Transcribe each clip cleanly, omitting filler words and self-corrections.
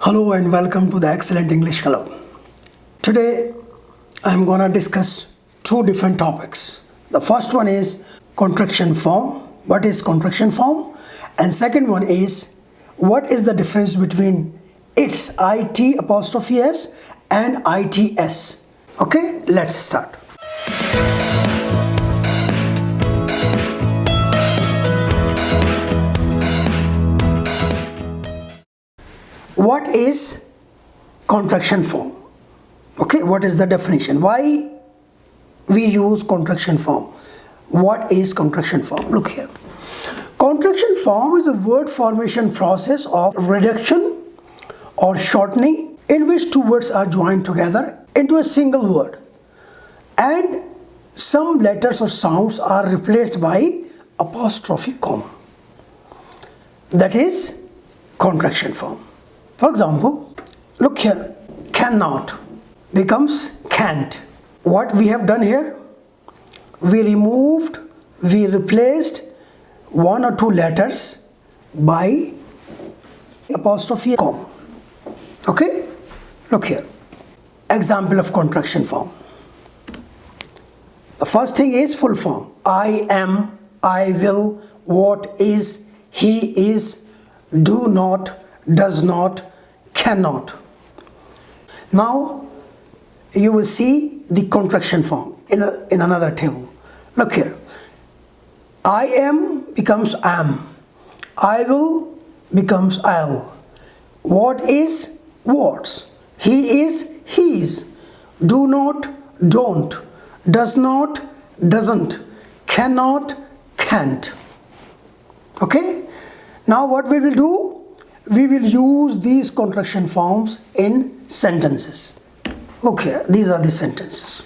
Hello and welcome to the Excellent English Club. Today I am going to discuss two different topics. The first one is contraction form. What is contraction form? And second one is what is the difference between its IT apostrophe S and ITS. Okay, let's start. What is contraction form? Okay, what is the definition? Why we use contraction form? What is contraction form? Look here. Contraction form is a word formation process of reduction or shortening in which two words are joined together into a single word and some letters or sounds are replaced by apostrophe comma. That is contraction form. For example, look here, cannot becomes can't. What we have done here, we replaced one or two letters by apostrophe comma. Okay, look here, example of contraction form. The first thing is full form. I am, I will, what is, he is, do not, does not, cannot. Now you will see the contraction form in another table. Look here. I am becomes am. I will becomes I'll. What is what's. He is he's. Do not don't. Does not doesn't. Cannot can't. Okay? Now what we will do? We will use these contraction forms in sentences. Okay, these are the sentences.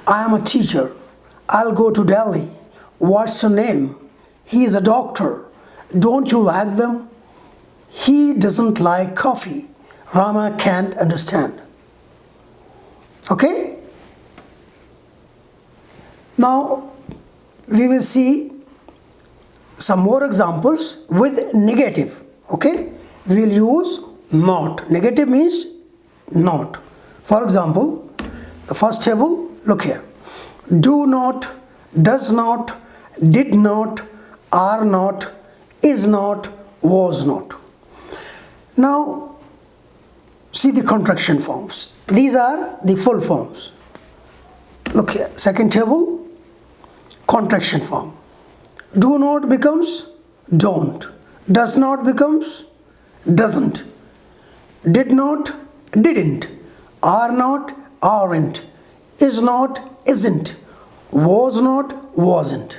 I am a teacher. I'll go to Delhi. What's your name? He is a doctor. Don't you like them? He doesn't like coffee. Rama can't understand. Okay? Now, we will see some more examples with negative. Okay? We will use not. Negative means not. For example, the first table, look here. Do not, does not, did not, are not, is not, was not. Now, see the contraction forms. These are the full forms. Look here. Second table, contraction form. Do not becomes don't. Does not becomes doesn't. Did not didn't. Are not aren't. Is not isn't. Was not wasn't.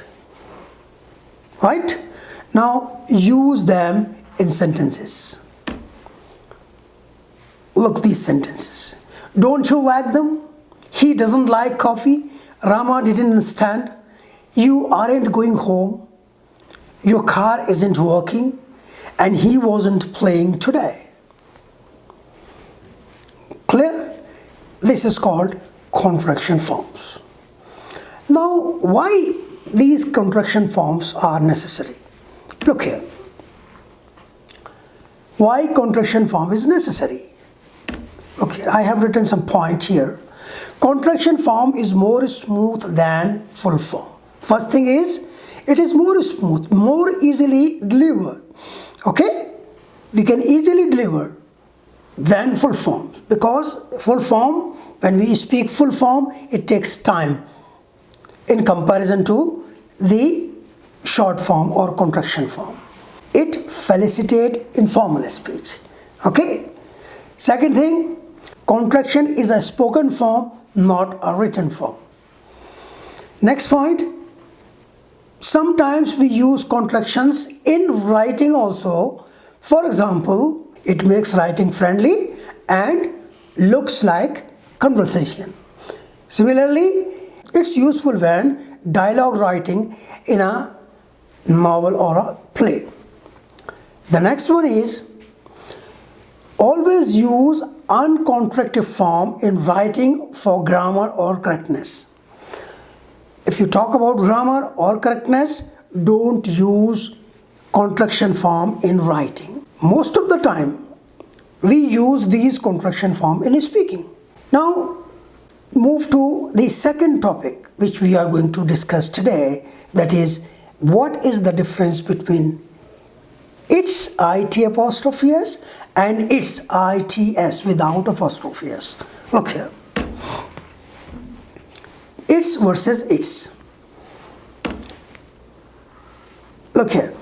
Right? Now use them in sentences. Look these sentences. Don't you like them? He doesn't like coffee. Rama didn't understand. You aren't going home. Your car isn't working and he wasn't playing today. Clear? This is called contraction forms. Now, why these contraction forms are necessary? Look here. Why contraction form is necessary? Look here, I have written some point here. Contraction form is more smooth than full form. First thing is, it is more smooth, more easily delivered. Okay? We can easily deliver than full form, because full form, when we speak full form, it takes time in comparison to the short form or contraction form. It facilitates informal speech. Okay? Second thing, contraction is a spoken form, not a written form. Next point, sometimes we use contractions in writing also. For example, it makes writing friendly and looks like conversation. Similarly, it's useful when dialogue writing in a novel or a play. The next one is always use uncontractive form in writing for grammar or correctness. If you talk about grammar or correctness, don't use contraction form in writing. Most of the time, we use these contraction form in speaking. Now move to the second topic which we are going to discuss today, that is, what is the difference between its it apostrophe s and its its without apostrophe s. Look here, its versus its. Look here,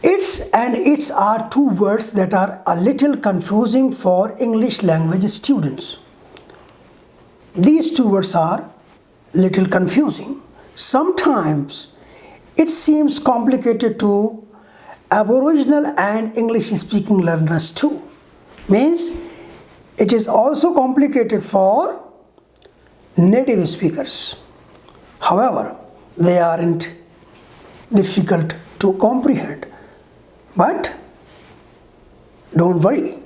its and its are two words that are a little confusing for English language students. These two words are little confusing. Sometimes it seems complicated to Aboriginal and English speaking learners too. Means it is also complicated for native speakers. However, they aren't difficult to comprehend. But don't worry,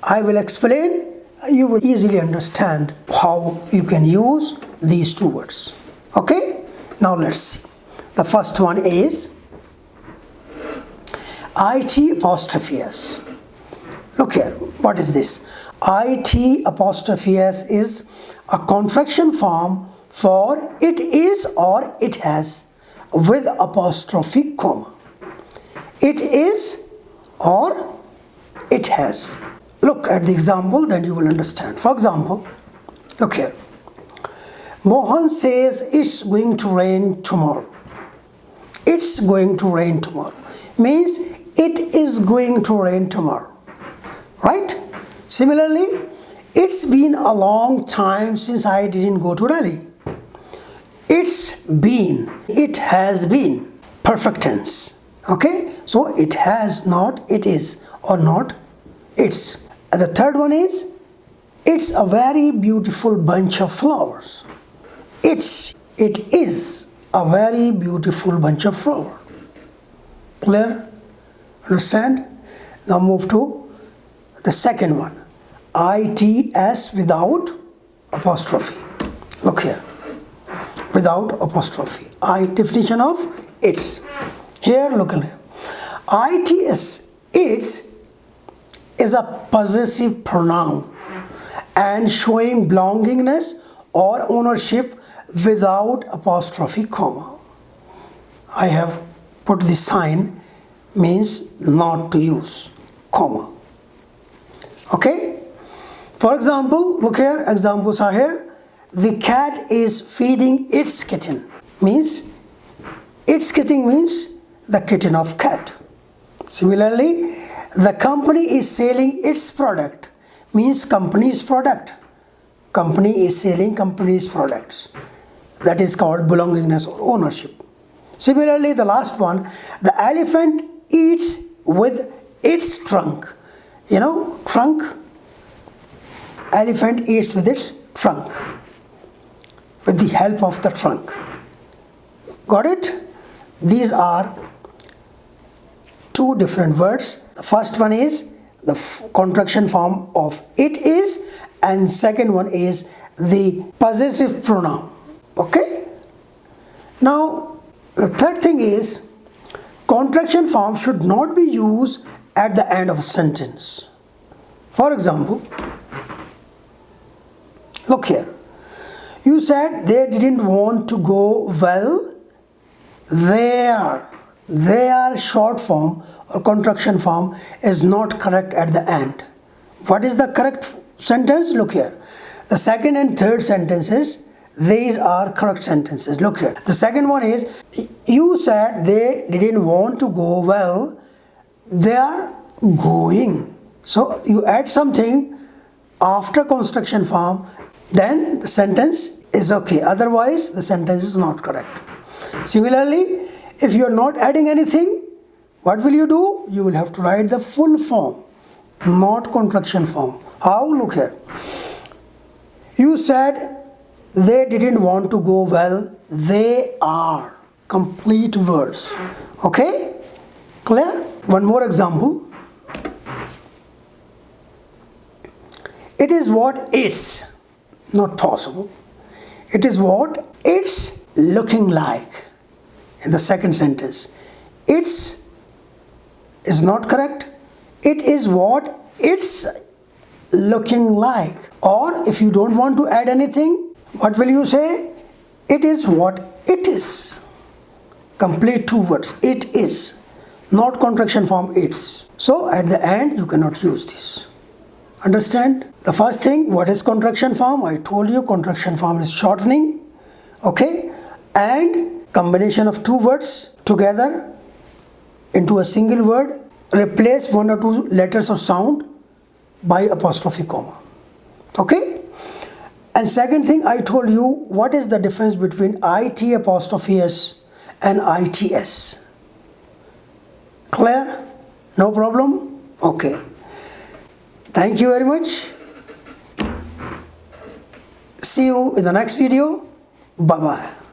I will explain. You will easily understand how you can use these two words. Okay, now let's see. The first one is it apostrophe s. Look here, what is this? It apostrophe s is a contraction form for it is or it has with apostrophe comma. It is or it has. Look at the example, then you will understand. For example, look here. Mohan says it's going to rain tomorrow. It's going to rain tomorrow means it is going to rain tomorrow, right? Similarly, it's been a long time since I didn't go to Delhi. It's been, it has been, perfect tense. Okay, so it has, not it is, or not it's. And the third one is, it's a very beautiful bunch of flowers. It is a very beautiful bunch of flowers. Clear? Understand? Now move to the second one. Its without apostrophe. Look here. Without apostrophe. Definition of its. Here, look at it. Its is a possessive pronoun and showing belongingness or ownership without apostrophe comma. I have put the sign, means not to use comma. Okay? For example, look here, examples are here. The cat is feeding its kitten. Means, its kitten means the kitten of cat. Similarly, the company is selling its product. Means company's product. Company is selling company's products. That is called belongingness or ownership. Similarly, the last one, the elephant eats with its trunk. You know, trunk. Elephant eats with its trunk. With the help of the trunk. Got it? These are two different words. The first one is the contraction form of it is, and second one is the possessive pronoun. Okay? Now, the third thing is, contraction form should not be used at the end of a sentence. For example, look here. You said they didn't want to go well. Their short form or contraction form is not correct at the end. What is the correct sentence? Look here. The second and third sentences, these are correct sentences. Look here. The second one is, you said they didn't want to go well. They are going. So you add something after construction form, then the sentence is okay. Otherwise, the sentence is not correct. Similarly, if you are not adding anything, what will you do? You will have to write the full form, not contraction form. How? Look here. You said they didn't want to go well. They are. Complete words. Okay? Clear? One more example. It is what it's. Not possible. It is what it's looking like. In the second sentence, it's is not correct. It is what it's looking like. Or if you don't want to add anything, what will you say? It is what it is. Complete two words. It is. Not contraction form it's. So at the end you cannot use this. Understand? The first thing, what is contraction form? I told you contraction form is shortening. Okay? And combination of two words together into a single word. Replace one or two letters or sound by apostrophe comma. Okay? And second thing, I told you what is the difference between it apostrophe s and its. Clear? No problem? Okay. Thank you very much. See you in the next video. Bye-bye.